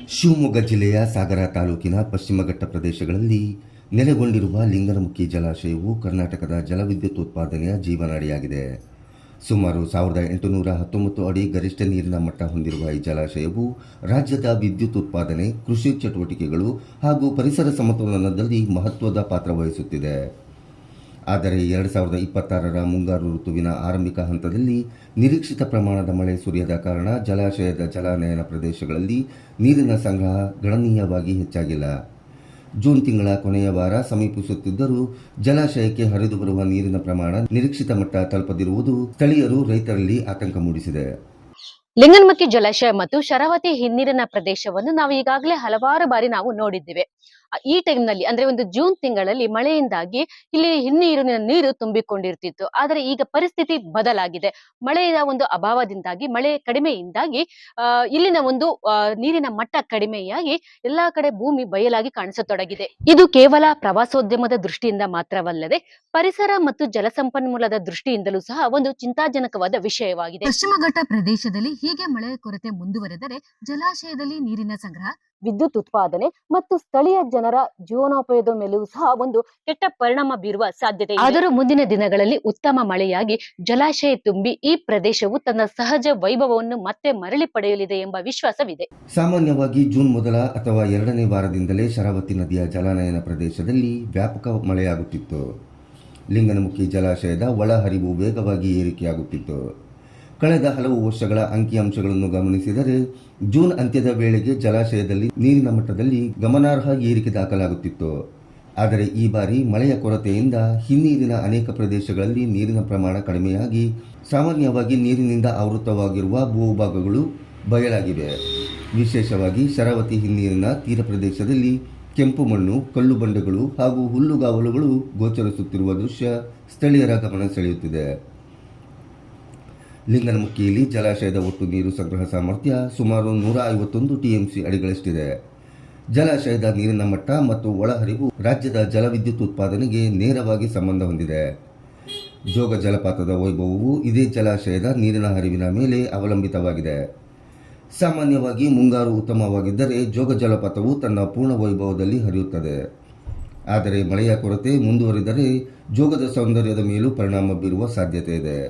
ಶಿವಮೊಗ್ಗ ಜಿಲ್ಲೆಯ ಸಾಗರ ತಾಲೂಕಿನ ಪಶ್ಚಿಮ ಘಟ್ಟ ಪ್ರದೇಶಗಳಲ್ಲಿ ನೆಲೆಗೊಂಡಿರುವ ಲಿಂಗನಮುಖಿ ಜಲಾಶಯವು ಕರ್ನಾಟಕದ ಜಲವಿದ್ಯುತ್ ಉತ್ಪಾದನೆಯ ಜೀವನಾಡಿಯಾಗಿದೆ. ಸುಮಾರು 1819 ಅಡಿ ಗರಿಷ್ಠ ನೀರಿನ ಮಟ್ಟ ಹೊಂದಿರುವ ಈ ಜಲಾಶಯವು ರಾಜ್ಯದ ವಿದ್ಯುತ್ ಉತ್ಪಾದನೆ, ಕೃಷಿ ಚಟುವಟಿಕೆಗಳು ಹಾಗೂ ಪರಿಸರ ಸಮತೋಲನದಲ್ಲಿ ಮಹತ್ವದ ಪಾತ್ರ ವಹಿಸುತ್ತಿದೆ. ಆದರೆ 2026ರ ಮುಂಗಾರು ಋತುವಿನ ಆರಂಭಿಕ ಹಂತದಲ್ಲಿ ನಿರೀಕ್ಷಿತ ಪ್ರಮಾಣದ ಮಳೆ ಸುರಿಯದ ಕಾರಣ ಜಲಾಶಯದ ಜಲಾನಯನ ಪ್ರದೇಶಗಳಲ್ಲಿ ನೀರಿನ ಸಂಗ್ರಹ ಗಣನೀಯವಾಗಿ ಹೆಚ್ಚಾಗಿಲ್ಲ. ಜೂನ್ ತಿಂಗಳ ಕೊನೆಯ ವಾರ ಸಮೀಪಿಸುತ್ತಿದ್ದರೂ ಜಲಾಶಯಕ್ಕೆ ಹರಿದು ಬರುವ ನೀರಿನ ಪ್ರಮಾಣ ನಿರೀಕ್ಷಿತ ಮಟ್ಟ ತಲುಪದಿರುವುದು ಸ್ಥಳೀಯರು, ರೈತರಲ್ಲಿ ಆತಂಕ ಮೂಡಿಸಿದೆ. ಲಿಂಗನಮಕ್ಕಿ ಜಲಾಶಯ ಮತ್ತು ಶರಾವತಿ ಹಿನ್ನೀರಿನ ಪ್ರದೇಶವನ್ನು ನಾವು ಈಗಾಗಲೇ ಹಲವಾರು ಬಾರಿ ನಾವು ನೋಡಿದ್ದೇವೆ. ಈ ಟೈಮ್ನಲ್ಲಿ ಅಂದ್ರೆ ಒಂದು ಜೂನ್ ತಿಂಗಳಲ್ಲಿ ಮಳೆಯಿಂದಾಗಿ ಇಲ್ಲಿ ಹಿನ್ನೀರಿನ ನೀರು ತುಂಬಿಕೊಂಡಿರ್ತಿತ್ತು. ಆದರೆ ಈಗ ಪರಿಸ್ಥಿತಿ ಬದಲಾಗಿದೆ. ಮಳೆಯ ಒಂದು ಅಭಾವದಿಂದಾಗಿ, ಮಳೆ ಕಡಿಮೆಯಿಂದಾಗಿ ಇಲ್ಲಿನ ಒಂದು ನೀರಿನ ಮಟ್ಟ ಕಡಿಮೆಯಾಗಿ ಎಲ್ಲಾ ಕಡೆ ಭೂಮಿ ಬಯಲಾಗಿ ಕಾಣಿಸತೊಡಗಿದೆ. ಇದು ಕೇವಲ ಪ್ರವಾಸೋದ್ಯಮದ ದೃಷ್ಟಿಯಿಂದ ಮಾತ್ರವಲ್ಲದೆ ಪರಿಸರ ಮತ್ತು ಜಲಸಂಪನ್ಮೂಲದ ದೃಷ್ಟಿಯಿಂದಲೂ ಸಹ ಒಂದು ಚಿಂತಾಜನಕವಾದ ವಿಷಯವಾಗಿದೆ. ಪಶ್ಚಿಮ ಘಟ್ಟ ಪ್ರದೇಶದಲ್ಲಿ ಹೀಗೆ ಮಳೆ ಕೊರತೆ ಮುಂದುವರೆದರೆ ಜಲಾಶಯದಲ್ಲಿ ನೀರಿನ ಸಂಗ್ರಹ, ವಿದ್ಯುತ್ ಉತ್ಪಾದನೆ ಮತ್ತು ಸ್ಥಳೀಯ ಜನರ ಜೀವನೋಪಾಯದ ಮೇಲೂ ಸಹ ಒಂದು ಕೆಟ್ಟ ಪರಿಣಾಮ ಬೀರುವ ಸಾಧ್ಯತೆ ಇದೆ. ಆದರೂ ಮುಂದಿನ ದಿನಗಳಲ್ಲಿ ಉತ್ತಮ ಮಳೆಯಾಗಿ ಜಲಾಶಯ ತುಂಬಿ ಈ ಪ್ರದೇಶವು ತನ್ನ ಸಹಜ ವೈಭವವನ್ನು ಮತ್ತೆ ಮರಳಿ ಪಡೆಯಲಿದೆ ಎಂಬ ವಿಶ್ವಾಸವಿದೆ. ಸಾಮಾನ್ಯವಾಗಿ ಜೂನ್ ಮೊದಲ ಅಥವಾ ಎರಡನೇ ವಾರದಿಂದಲೇ ಶರಾವತಿ ನದಿಯ ಜಲಾನಯನ ಪ್ರದೇಶದಲ್ಲಿ ವ್ಯಾಪಕ ಮಳೆಯಾಗುತ್ತಿತ್ತು. ಲಿಂಗನಮುಖಿ ಜಲಾಶಯದ ಒಳಹರಿವು ವೇಗವಾಗಿ ಏರಿಕೆಯಾಗುತ್ತಿತ್ತು. ಕಳೆದ ಹಲವು ವರ್ಷಗಳ ಅಂಕಿಅಂಶಗಳನ್ನು ಗಮನಿಸಿದರೆ ಜೂನ್ ಅಂತ್ಯದ ವೇಳೆಗೆ ಜಲಾಶಯದಲ್ಲಿ ನೀರಿನ ಮಟ್ಟದಲ್ಲಿ ಗಮನಾರ್ಹ ಏರಿಕೆ ದಾಖಲಾಗುತ್ತಿತ್ತು. ಆದರೆ ಈ ಬಾರಿ ಮಳೆಯ ಕೊರತೆಯಿಂದ ಹಿನ್ನೀರಿನ ಅನೇಕ ಪ್ರದೇಶಗಳಲ್ಲಿ ನೀರಿನ ಪ್ರಮಾಣ ಕಡಿಮೆಯಾಗಿ ಸಾಮಾನ್ಯವಾಗಿ ನೀರಿನಿಂದ ಆವೃತವಾಗಿರುವ ಭೂಭಾಗಗಳು ಬಯಲಾಗಿವೆ. ವಿಶೇಷವಾಗಿ ಶರಾವತಿ ಹಿನ್ನೀರಿನ ತೀರ ಪ್ರದೇಶದಲ್ಲಿ ಕೆಂಪು ಮಣ್ಣು, ಕಲ್ಲು ಬಂಡೆಗಳು ಹಾಗೂ ಹುಲ್ಲುಗಾವಲುಗಳು ಗೋಚರಿಸುತ್ತಿರುವ ದೃಶ್ಯ ಸ್ಥಳೀಯರ ಗಮನ ಸೆಳೆಯುತ್ತಿದೆ. ಲಿಂಗನಮುಕ್ಕಿಯಲ್ಲಿ ಜಲಾಶಯದ ಒಟ್ಟು ನೀರು ಸಂಗ್ರಹ ಸಾಮರ್ಥ್ಯ ಸುಮಾರು 151 ಟಿಎಂಸಿ ಅಡಿಗಳಷ್ಟಿದೆ. ಜಲಾಶಯದ ನೀರಿನ ಮಟ್ಟ ಮತ್ತು ಒಳಹರಿವು ರಾಜ್ಯದ ಜಲವಿದ್ಯುತ್ ಉತ್ಪಾದನೆಗೆ ನೇರವಾಗಿ ಸಂಬಂಧ ಹೊಂದಿದೆ. ಜೋಗ ಜಲಪಾತದ ವೈಭವವು ಇದೇ ಜಲಾಶಯದ ನೀರಿನ ಹರಿವಿನ ಮೇಲೆ ಅವಲಂಬಿತವಾಗಿದೆ. ಸಾಮಾನ್ಯವಾಗಿ ಮುಂಗಾರು ಉತ್ತಮವಾಗಿದ್ದರೆ ಜೋಗ ಜಲಪಾತವು ತನ್ನ ಪೂರ್ಣ ವೈಭವದಲ್ಲಿ ಹರಿಯುತ್ತದೆ. ಆದರೆ ಮಳೆಯ ಕೊರತೆ ಮುಂದುವರಿದರೆ ಜೋಗದ ಸೌಂದರ್ಯದ ಮೇಲೂ ಪರಿಣಾಮ ಬೀರುವ ಸಾಧ್ಯತೆ ಇದೆ.